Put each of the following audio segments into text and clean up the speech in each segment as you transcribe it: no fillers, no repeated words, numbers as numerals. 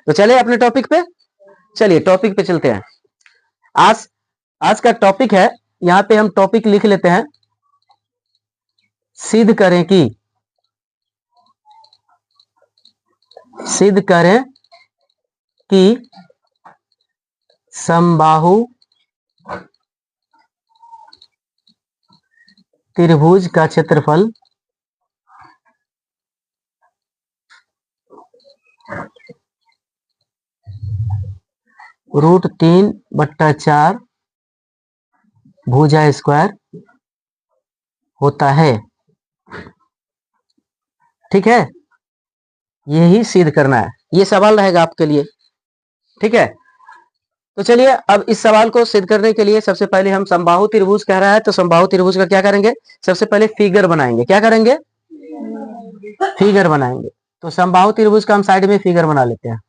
तो चले अपने टॉपिक पे, चलिए टॉपिक पे चलते हैं। आज आज का टॉपिक है, यहाँ पे हम टॉपिक लिख लेते हैं, सिद्ध करें कि समबाहु त्रिभुज का क्षेत्रफल √3/4 भुजा स्क्वायर होता है। ठीक है, यही सिद्ध करना है, ये सवाल रहेगा आपके लिए। ठीक है, तो चलिए अब इस सवाल को सिद्ध करने के लिए सबसे पहले हम समबाहु त्रिभुज कह रहा है, तो समबाहु त्रिभुज का क्या करेंगे, सबसे पहले फिगर बनाएंगे। क्या करेंगे, फिगर बनाएंगे। तो समबाहु त्रिभुज का हम साइड में फिगर बना लेते हैं।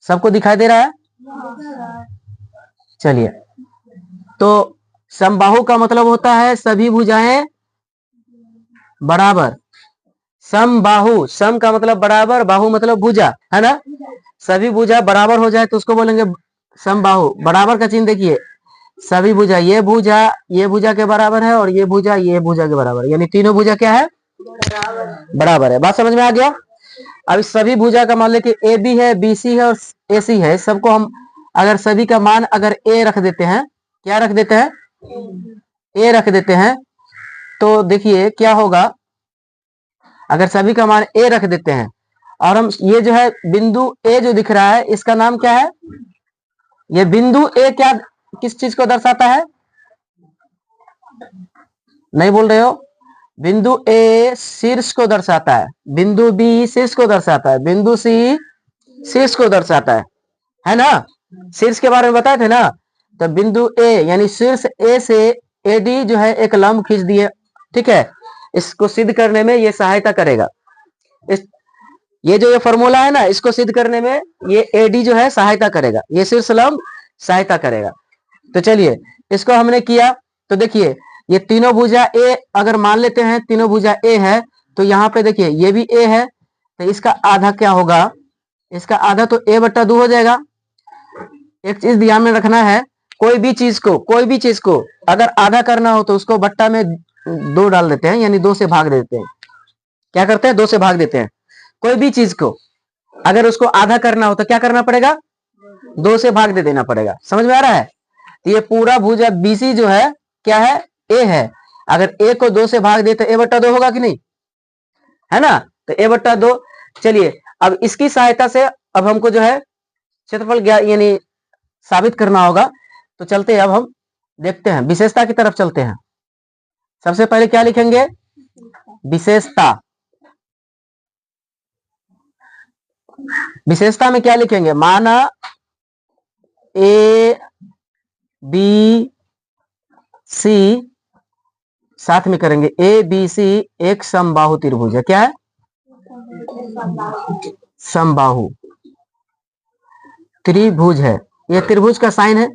सबको दिखाई दे रहा है? चलिए, तो समबाहु का मतलब होता है सभी भुजाएं बराबर। समबाहु, सम का मतलब बराबर, बाहु मतलब भुजा, है ना। सभी भुजा बराबर हो जाए तो उसको बोलेंगे समबाहु। बराबर का चिन्ह देखिए, सभी भुजा, ये भुजा के बराबर है और ये भुजा के बराबर, यानी तीनों भुजा क्या है, बराबर है। बात समझ में आ गया। अब इस सभी भुजा का मान लेके ए बी है, बी सी है और ए सी है, सबको हम अगर सभी का मान अगर ए रख देते हैं, क्या रख देते हैं, ए रख देते हैं, तो देखिए क्या होगा। अगर सभी का मान ए रख देते हैं और हम ये जो है बिंदु ए जो दिख रहा है, इसका नाम क्या है, ये बिंदु ए क्या किस चीज को दर्शाता है, नहीं बोल रहे हो। बिंदु ए शीर्ष को दर्शाता है, बिंदु बी शीर्ष को दर्शाता है, बिंदु सी शीर्ष को दर्शाता है ना। शीर्ष के बारे में बताए थे ना। तो बिंदु ए यानी शीर्ष ए से एडी जो है एक लंब खींच दिए। ठीक है, इसको सिद्ध करने में ये सहायता करेगा। ये जो ये फॉर्मूला है ना, इसको सिद्ध करने में ये एडी जो है सहायता करेगा, ये शीर्ष लंब सहायता करेगा। तो चलिए इसको हमने किया। तो देखिए ये तीनों भुजा ए अगर मान लेते हैं, तीनों भुजा ए है, तो यहाँ पे देखिए ये भी ए है, तो इसका आधा क्या होगा, इसका आधा तो a/2 हो जाएगा। एक चीज ध्यान में रखना है, कोई भी चीज को अगर आधा करना हो तो उसको बट्टा में 2 डाल देते हैं, यानी 2 से भाग देते हैं। क्या करते हैं, 2 से भाग देते हैं। कोई भी चीज को अगर उसको आधा करना हो तो क्या करना पड़ेगा, 2 से भाग दे देना पड़ेगा। समझ में आ रहा है। तो ये पूरा भुजा बीसी जो है क्या है, ए है। अगर ए को 2 से भाग दे तो a/2 होगा कि नहीं, है ना। तो a/2। चलिए अब इसकी सहायता से अब हमको जो है क्षेत्रफल यानी साबित करना होगा। तो चलते हैं, अब हम देखते हैं, विशेषता की तरफ चलते हैं। सबसे पहले क्या लिखेंगे, विशेषता। विशेषता में क्या लिखेंगे, माना ए बी सी, साथ में करेंगे ए बी सी एक समबाहु त्रिभुज है। क्या है, समबाहु त्रिभुज है। ये त्रिभुज का साइन है,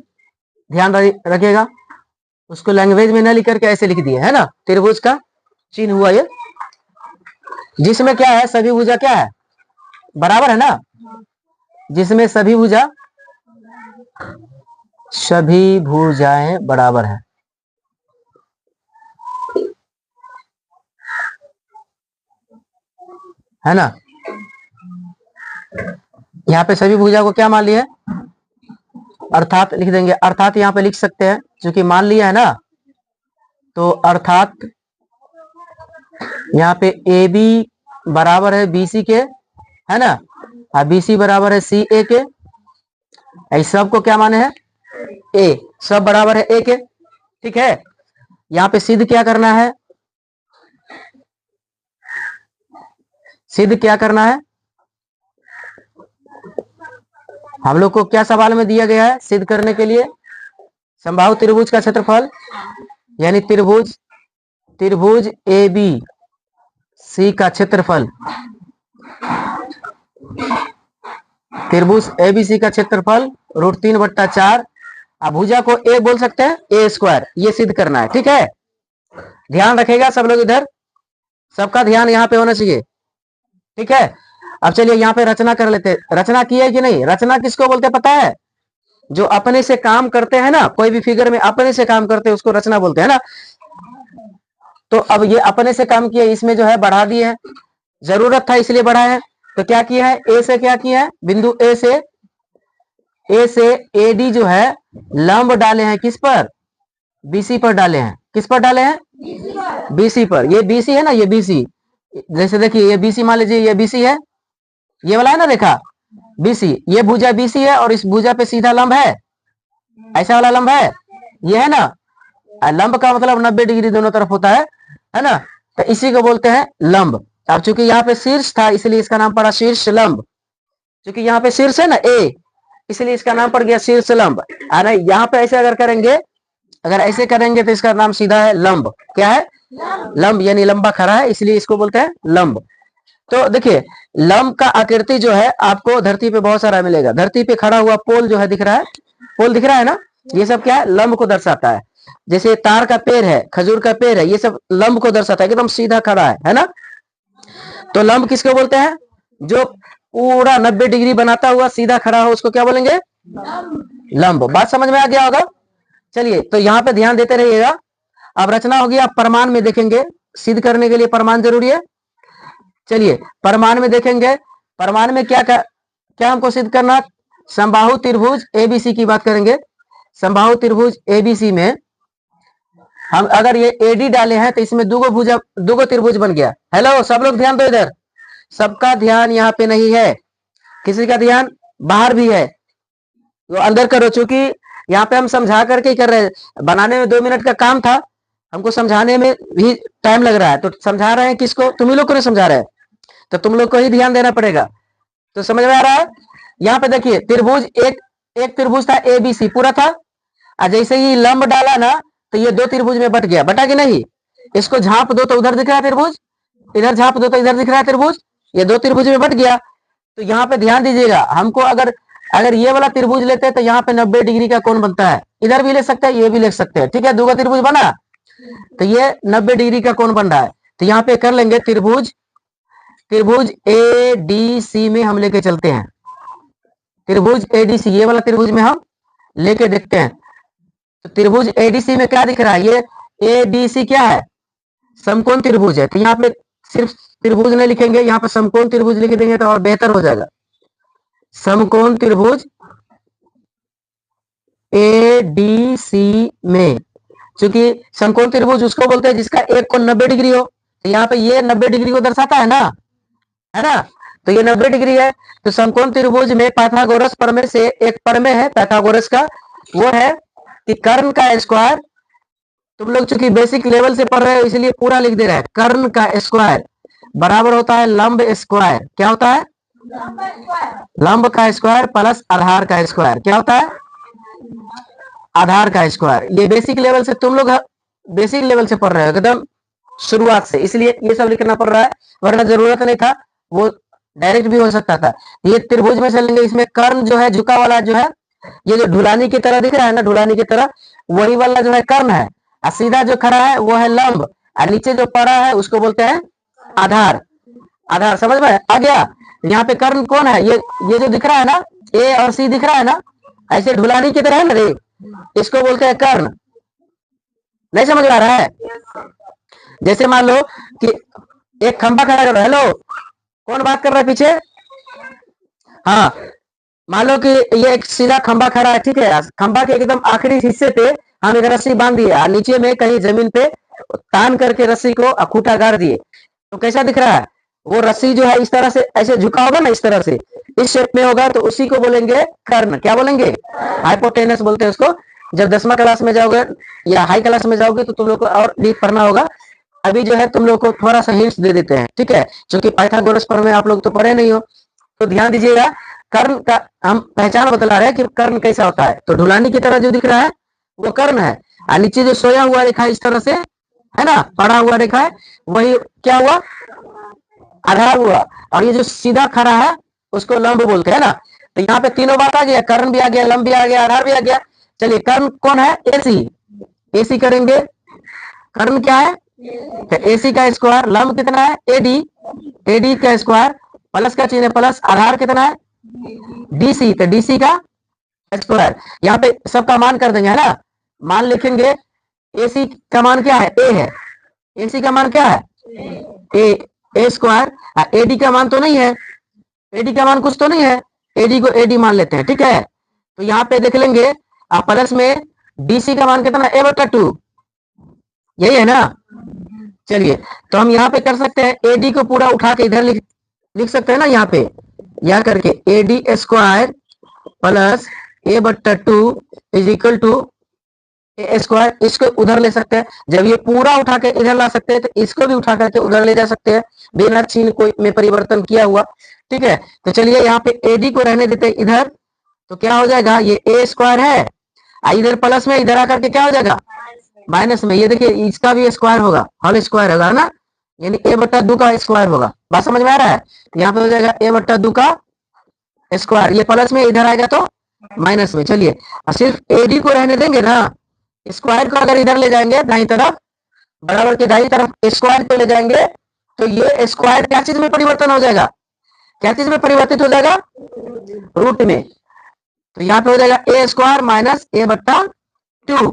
ध्यान रखिएगा। उसको लैंग्वेज में न लिख करके ऐसे लिख दिए, है ना। त्रिभुज का चिन्ह हुआ ये, जिसमें क्या है, सभी भुजा क्या है, बराबर है ना। जिसमें सभी भुजाएं बराबर है ना। यहाँ पे सभी भुजा को क्या मान लिया है, अर्थात लिख देंगे। अर्थात यहाँ पे लिख सकते हैं, क्योंकि मान लिया है ना। तो अर्थात यहाँ पे ए बी बराबर है बी सी के, है ना, और बी सी बराबर है सी ए के। इस सब को क्या माने हैं, ए, सब बराबर है ए के। ठीक है, यहाँ पे सिद्ध क्या करना है, सिद्ध क्या करना है, हम लोग को क्या सवाल में दिया गया है सिद्ध करने के लिए, समबाहु त्रिभुज का क्षेत्रफल, यानी त्रिभुज ए बी सी का क्षेत्रफल, त्रिभुज एबीसी का क्षेत्रफल √3/4। भुजा को ए बोल सकते हैं, ए स्क्वायर, ये सिद्ध करना है। ठीक है, ध्यान रखेगा सब लोग, इधर सबका ध्यान यहाँ पे होना चाहिए। ठीक है, अब चलिए यहाँ पे रचना कर लेते हैं। रचना की है कि नहीं? रचना किसको बोलते हैं पता है? जो अपने से काम करते हैं ना, कोई भी फिगर में अपने से काम करते हैं उसको रचना बोलते हैं ना। तो अब ये अपने से काम किया, इसमें जो है बढ़ा दिए है, जरूरत था इसलिए बढ़ा है। तो क्या किया है? ए से क्या किया है? बिंदु ए से एडी जो है लंब डाले हैं किस पर? बीसी पर डाले हैं। किस पर डाले हैं? बीसी पर। ये बीसी है ना, ये बीसी, जैसे देखिए ये बीसी मान लीजिए, ये बीसी है, ये वाला है ना रेखा बीसी, ये भुजा बीसी है और इस भुजा पे सीधा लंब है, ऐसा वाला लंब है, ये है ना। लंब का मतलब 90 डिग्री दोनों तरफ होता है ना। तो इसी को बोलते हैं लंब। अब चूंकि यहाँ पे शीर्ष था इसलिए इसका नाम पड़ा शीर्ष लंब। क्योंकि यहाँ पे शीर्ष है ना ए, इसलिए इसका नाम पड़ गया शीर्ष लंब। यहाँ पे ऐसे अगर करेंगे, अगर ऐसे करेंगे तो इसका नाम सीधा है लंब। क्या है? लंब, यानी लंबा खड़ा है, इसलिए इसको बोलते हैं लंब। तो देखिए लंब का आकृति जो है आपको धरती पे बहुत सारा मिलेगा। धरती पे खड़ा हुआ पोल जो है दिख रहा है, पोल दिख रहा है ना, ये सब क्या है? लंब को दर्शाता है। जैसे तार का पेड़ है, खजूर का पेड़ है, ये सब लंब को दर्शाता है, एकदम सीधा खड़ा है ना। तो लंब किसको बोलते हैं? जो पूरा 90 डिग्री बनाता हुआ सीधा खड़ा हो उसको क्या बोलेंगे? लंब। बात समझ में आ गया होगा? चलिए तो यहाँ पे ध्यान देते रहिएगा। अब रचना होगी, आप प्रमाण में देखेंगे, सिद्ध करने के लिए प्रमाण जरूरी है। चलिए प्रमाण में देखेंगे, प्रमाण में क्या हमको सिद्ध करना? समबाहु त्रिभुज एबीसी की बात करेंगे। समबाहु त्रिभुज एबीसी में हम अगर ये एडी डाले हैं तो इसमें दुगो त्रिभुज बन गया। हेलो सब लोग ध्यान दो, इधर सबका ध्यान यहाँ पे नहीं है, किसी का ध्यान बाहर भी है तो अंदर करो। चूंकि यहाँ पे हम समझा करके ही कर रहे हैं, बनाने में 2 मिनट का काम था, हमको समझाने में भी टाइम लग रहा है। तो समझा रहे हैं किसको? तुम ही लोग को नहीं समझा रहे हैं, तो तुम लोग को ही ध्यान देना पड़ेगा। तो समझ में आ रहा है? यहाँ पे देखिए त्रिभुज एक त्रिभुज था एबीसी पूरा था, और जैसे ही लंब डाला ना तो ये 2 त्रिभुज में बट गया। बटा कि नहीं? इसको झांप दो तो उधर दिख रहा है त्रिभुज, इधर झांप दो तो इधर दिख रहा है त्रिभुज, ये 2 त्रिभुज में बट गया। तो यहाँ पे ध्यान दीजिएगा, हमको अगर ये वाला त्रिभुज लेते हैं तो यहाँ पे 90 डिग्री का कोण बनता है। इधर भी ले सकते हैं, ये भी ले सकते हैं, ठीक है। दुगो त्रिभुज बना तो ये 90 डिग्री का कोण बन रहा है। तो यहाँ पे कर लेंगे त्रिभुज एडीसी में हम लेके चलते हैं। त्रिभुज एडीसी, ये वाला त्रिभुज में हम लेके देखते हैं। तो त्रिभुज एडीसी में क्या दिख रहा है? ये एडीसी क्या है? समकोण त्रिभुज है। तो यहाँ पे सिर्फ त्रिभुज नहीं लिखेंगे, यहाँ पे समकोण त्रिभुज लिख देंगे तो और बेहतर हो जाएगा। समकोण त्रिभुज एडीसी में, क्योंकि समकोण त्रिभुज उसको बोलते हैं जिसका एक कोण 90 डिग्री हो। तो यहाँ पे ये 90 डिग्री को दर्शाता है ना, तो ये 90 डिग्री है। तो समकोण त्रिभुज में पाइथागोरस प्रमेय से एक प्रमेय है पाइथागोरस का, वो है कि कर्ण का स्क्वायर, तुम लोग चूंकि बेसिक लेवल से पढ़ रहे हो इसलिए पूरा लिख दे रहे हैं, कर्ण का स्क्वायर बराबर होता है लंब स्क्वायर। क्या होता है? लंब का स्क्वायर प्लस आधार का स्क्वायर। क्या होता है? आधार का स्क्वायर। ये बेसिक लेवल से तुम लोग बेसिक लेवल से पढ़ रहे हो एकदम शुरुआत से, इसलिए ये सब लिखना पड़ रहा है, वरना जरूरत नहीं था, वो डायरेक्ट भी हो सकता था। ये त्रिभुज में चलेंगे, इसमें कर्ण जो है झुका वाला जो है, ये जो ढुलानी की तरह दिख रहा है ना, ढुलानी की तरह, वही वाला जो है कर्ण है, और सीधा जो खड़ा है वो है लंब, और नीचे जो पड़ा है उसको बोलते हैं आधार। आधार समझ में आ गया? यहाँ पे कर्ण कौन है? ये जो दिख रहा है ना, ए और सी दिख रहा है ना, ऐसे ढुलानी की तरह है ना रे, इसको बोलते हैं कर्ण। नहीं समझ आ रहा है? जैसे मान लो कि एक खंभा खड़ा करो। हेलो कौन बात कर रहा है पीछे? हाँ, मान लो कि ये एक सीधा खंभा खड़ा है, ठीक है। खंभा के एकदम आखिरी हिस्से पे हम एक रस्सी बांध दिए, नीचे में कहीं जमीन पे तान करके रस्सी को खूंटा गाड़ दिए, तो कैसा दिख रहा है? वो रस्सी जो है इस तरह से ऐसे झुका होगा ना, इस तरह से इस शेप में होगा, तो उसी को बोलेंगे कर्ण। क्या बोलेंगे? हाइपोटेनस बोलते हैं उसको। जब 10वीं क्लास में जाओगे या हाई क्लास में जाओगे तो तुम लोग को और डीप पढ़ना होगा। अभी जो है तुम लोग को थोड़ा सा हिंट्स दे देते हैं, ठीक है, क्योंकि पाइथागोरस प्रमेय आप लोग तो पढ़े नहीं हो, तो ध्यान दीजिएगा। कर्ण का हम पहचान बतला रहे हैं कि कर्ण कैसा होता है। तो ढुलानी की तरह जो दिख रहा है वो कर्ण है, और नीचे जो सोया हुआ रेखा इस तरह से है ना, पड़ा हुआ रेखा है, वही क्या हुआ? आधार हुआ। और ये जो सीधा खड़ा है उसको लंब बोलते हैं ना। तो यहाँ पे तीनों बात आ गया, कर्ण भी आ गया, लंब भी आ गया, आधार भी आ गया। चलिए कर्ण कौन है? एसी। एसी करेंगे, कर्ण क्या है? तो एसी का स्क्वायर, लंब कितना है? एडी, एडी का स्क्वायर प्लस का चिन्ह है, प्लस आधार कितना है DC, तो DC का स्क्वायर। यहाँ पे सबका मान कर देंगे, है ना। मान लिखेंगे, AC का मान क्या है, A है। AC का मान क्या है A स्क्वायर। AD का मान तो नहीं है, AD का मान कुछ तो नहीं है, AD को AD मान लेते हैं, ठीक है। तो यहाँ पे देख लेंगे आप प्लस में DC का मान कितना, A/2, यही है ना। चलिए, तो हम यहाँ पे कर सकते हैं, AD को पूरा उठा के इधर लिख सकते हैं ना, यहाँ पे यह करके AD square plus A/2 is equal to A square. इसको उधर ले सकते हैं, जब ये पूरा उठा के इधर ला सकते हैं तो इसको भी उठा करके उधर ले जा सकते हैं बिना चिन्ह कोई में परिवर्तन किया हुआ, ठीक है। तो चलिए यहाँ पे AD को रहने देते हैं इधर, तो क्या हो जाएगा, ये A स्क्वायर है, इधर प्लस में, इधर आकर के क्या हो जाएगा माइनस में। ये देखिए इसका भी स्क्वायर होगा, होल स्क्वायर होगा ना, यानी A/2 का स्क्वायर होगा। बात समझ में आ रहा है। यहाँ पे हो जाएगा A/2 का स्क्वायर, ये प्लस में इधर आएगा तो माइनस में। चलिए, सिर्फ AD को रहने देंगे ना, स्क्वायर को अगर इधर ले जाएंगे दाई तरफ, बराबर के दाई तरफ स्क्वायर को ले जाएंगे, तो ये स्क्वायर क्या चीज में परिवर्तन हो जाएगा, क्या चीज में परिवर्तित हो जाएगा, रूट में। तो यहाँ पे हो जाएगा A स्क्वायर माइनस A/2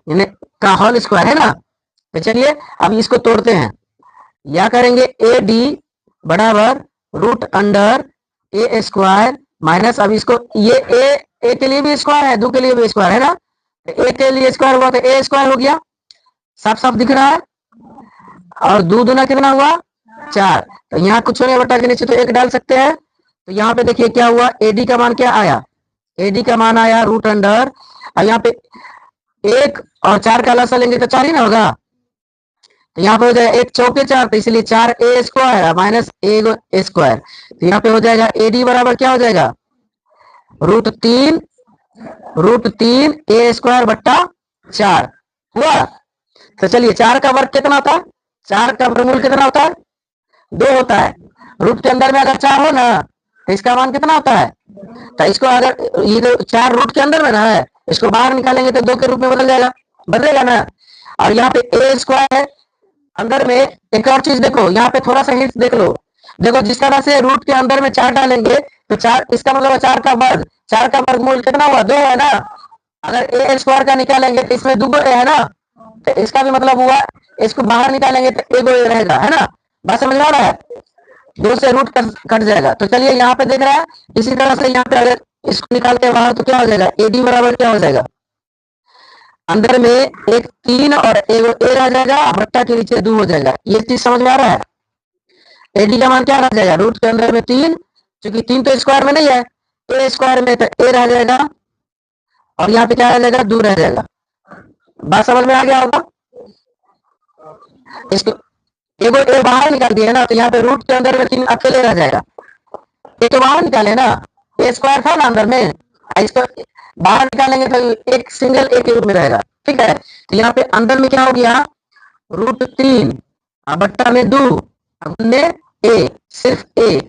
यानी का होल स्क्वायर, है ना। तो चलिए अब इसको तोड़ते हैं, या करेंगे AD बराबर root under A square minus, अब इसको ये A के लिए भी स्क्वायर है, 2 के लिए भी स्क्वायर है ना, A के लिए स्क्वायर हुआ तो A स्क्वायर हो गया, साफ साफ दिख रहा है। और 2 दूना कितना हुआ 4, तो यहाँ कुछ नहीं, बटा के नीचे तो 1 डाल सकते हैं। तो यहाँ पे देखिए क्या हुआ, AD का मान क्या आया, AD का मान आया रूट अंडर, और यहाँ पे 1 और 4 का लसा लेंगे तो 4 ही ना होगा। तो यहाँ पे हो जाएगा 1 चौके 4, तो इसलिए 4A square minus A square. तो यहाँ पे हो जाएगा AD बराबर क्या हो जाएगा, √3 A स्क्वायर बट्टा 4 हुआ। तो चलिए 4 का वर्ग कितना होता है, 4 का वर्गमूल कितना होता है, 2 होता है। रूट के अंदर में अगर 4 हो ना तो इसका मान कितना होता है, तो इसको अगर ये तो 4 रूट के अंदर में ना है, इसको बाहर निकालेंगे तो 2 के रूप में बदल जाएगा, बदलेगा ना। और यहाँ पे A स्क्वायर है, अंदर में एक और चीज देखो, यहाँ पे थोड़ा सा हिंट देख लो। देखो जिस तरह से रूट के अंदर में 4 डालेंगे तो 4, इसका मतलब 4 का वर्ग, 4 का वर्गमूल कितना हुआ 2 है ना। अगर A स्क्वायर का निकालेंगे तो इसमें 2 A है ना, तो इसका भी मतलब हुआ, इसको बाहर निकालेंगे तो 1 A रहेगा, है ना। बात समझ में आ रहा है, 2 से रूट कट जाएगा। तो चलिए यहाँ पे देख रहा है, इसी तरह से यहाँ पे अगर इसको निकालते हैं बाहर तो क्या हो जाएगा, AD बराबर क्या हो जाएगा, अंदर में एक 3 और एक A रह जाएगा, बट्टा के नीचे 2 हो जाएगा। ये चीज समझ में आ रहा है। AD का मान क्या रह जाएगा, रूट के अंदर में 3, क्योंकि 3 तो स्क्वायर में नहीं है, A स्क्वायर में तो A रह जाएगा, और यहाँ पे क्या रह जाएगा 2 रह जाएगा। बात समझ में आ गया होगा। इसको एगो A बाहर निकाल दिया ना, तो यहाँ पे रूट के अंदर में 3 अकेले रह जाएगा, ये तो बाहर निकाले ना, A स्क्वायर था ना अंदर में, इसको बाहर निकालेंगे तो एक सिंगल A के रूप में रहेगा, ठीक है। तो यहाँ पे अंदर में क्या हो गया, √3 बट्टा में 2 गुने A, सिर्फ A,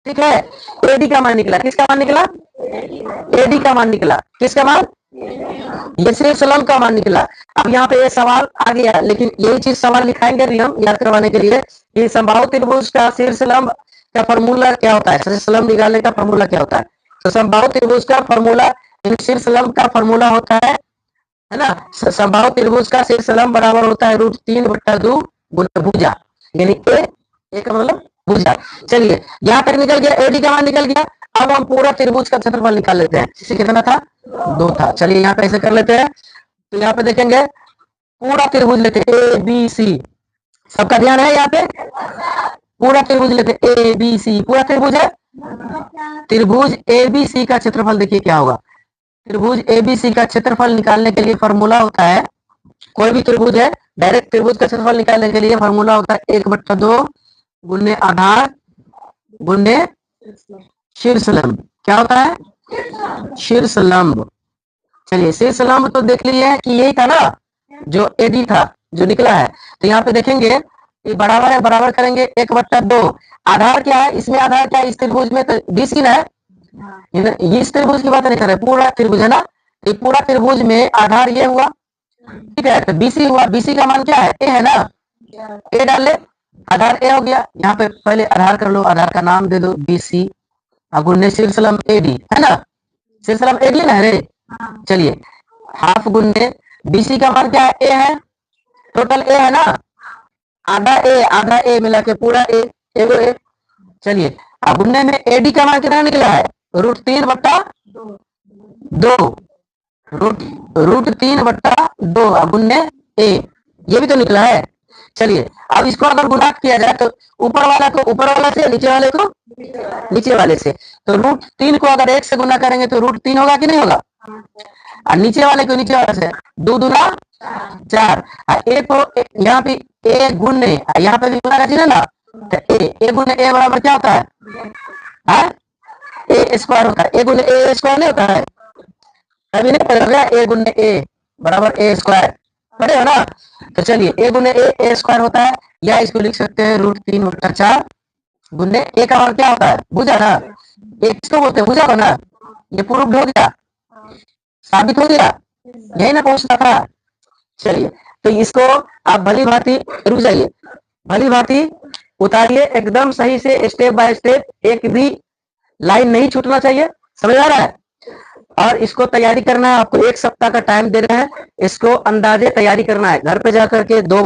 ठीक है। AD का मान निकला, किसका मान निकला, AD का मान निकला, किसका मान, ये सिर्फ लंब का मान निकला। अब यहाँ पे ये सवाल आ गया, लेकिन यही चीज सवाल लिखाएंगे भी हम याद करवाने के लिए कि समबाहु त्रिभुज का शीर्ष लंब का फॉर्मूला क्या होता है, शीर्ष लंब निकालने का फॉर्मूला क्या होता है। तो समबाहु त्रिभुज का फॉर्मूला, शीर्ष लंब का फॉर्मूला होता है ना, समबाहु त्रिभुज का शीर्ष लंब बराबर होता है √3 बट्टा 2 गुना भुजा, यानी A का मतलब भुजा। चलिए यहाँ तक निकल गया, AD का मान निकल गया। अब हम पूरा त्रिभुज का क्षेत्रफल निकाल लेते हैं, इसे कितना था 2 था। चलिए यहाँ पे ऐसे कर लेते हैं, तो यहाँ पे देखेंगे पूरा त्रिभुज लेते हैं ABC, सबका ध्यान है, यहाँ पे पूरा त्रिभुज लेते हैं ABC, पूरा त्रिभुज है, त्रिभुज ABC का क्षेत्रफल देखिए क्या होगा। त्रिभुज ABC का क्षेत्रफल निकालने के लिए फॉर्मूला होता है, कोई भी त्रिभुज है, डायरेक्ट त्रिभुज का क्षेत्रफल निकालने के लिए फॉर्मूला होता है 1/2 गुने आधार गुने शीर्ष लंब। क्या होता है, शीर्ष लंब। चलिए शीर्ष लंब तो देख लिए कि यही था ना जो AD था जो निकला है। तो यहाँ पे देखेंगे ये बराबर है, बराबर करेंगे 1/2। आधार क्या है, इसमें आधार क्या है, इस त्रिभुज में तो BC है, इस त्रिभुज की बात नहीं कर रहे, पूरा त्रिभुज है ना। ये पूरा त्रिभुज में आधार ये हुआ, ठीक है, तो BC हुआ, BC का मान क्या है, A है ना, A डाल ले, आधार ए हो गया, यहाँ पे पहले आधार कर लो, आधार का नाम दे दो BC, अब गुन्ने सिरसलम AD, है ना, सिरसलम AD है ना रे। चलिए हाफ गुन्ने BC का मान क्या है, ए है, टोटल ए है ना, आधा ए मिला के पूरा ए, एगो ए। चलिए अब गुन्ने में AD का मान कितना निकला है, √3/2, √3/2 अब गुन्ने ए, ये भी तो निकला है। चलिए अब इसको अगर गुणा किया जाए तो ऊपर वाला को ऊपर वाला से, नीचे वाले को नीचे वाले से, तो √3 को अगर 1 से गुना करेंगे तो √3 होगा कि नहीं होगा, और नीचे वाले को नीचे वाले से 2 दूना 4, ए को यहाँ पे ए गुने, यहाँ पे भी गुना का चिन्ह ना, तो ए गुने ए बराबर क्या होता है, ए स्क्वायर होता है, ए गुने ए स्क्वायर नहीं होता है, अभी नहीं पढ़ेगा, ए गुने ए बराबर ए स्क्वायर पढ़े हो ना। तो चलिए ए गुने ए स्क्वायर होता है, या इसको लिख सकते हैं √3/4 गुने ए का मान क्या होता है, बुझा ना, ए किसको बोलते हैं, बुझा हो ना, ये प्रूफ हो गया, साबित हो गया, यही ना पूछना था। चलिए तो इसको आप भली भांति रुक जाइए, भली भांति उतारिए एकदम सही से, स्टेप बाय स्टेप, एक भी लाइन नहीं छूटना चाहिए, समझ आ रहा है। और इसको तैयारी करना है, आपको 1 सप्ताह का टाइम दे रहे हैं, इसको अंदाजे तैयारी करना है, घर पे जाकर के 2 बार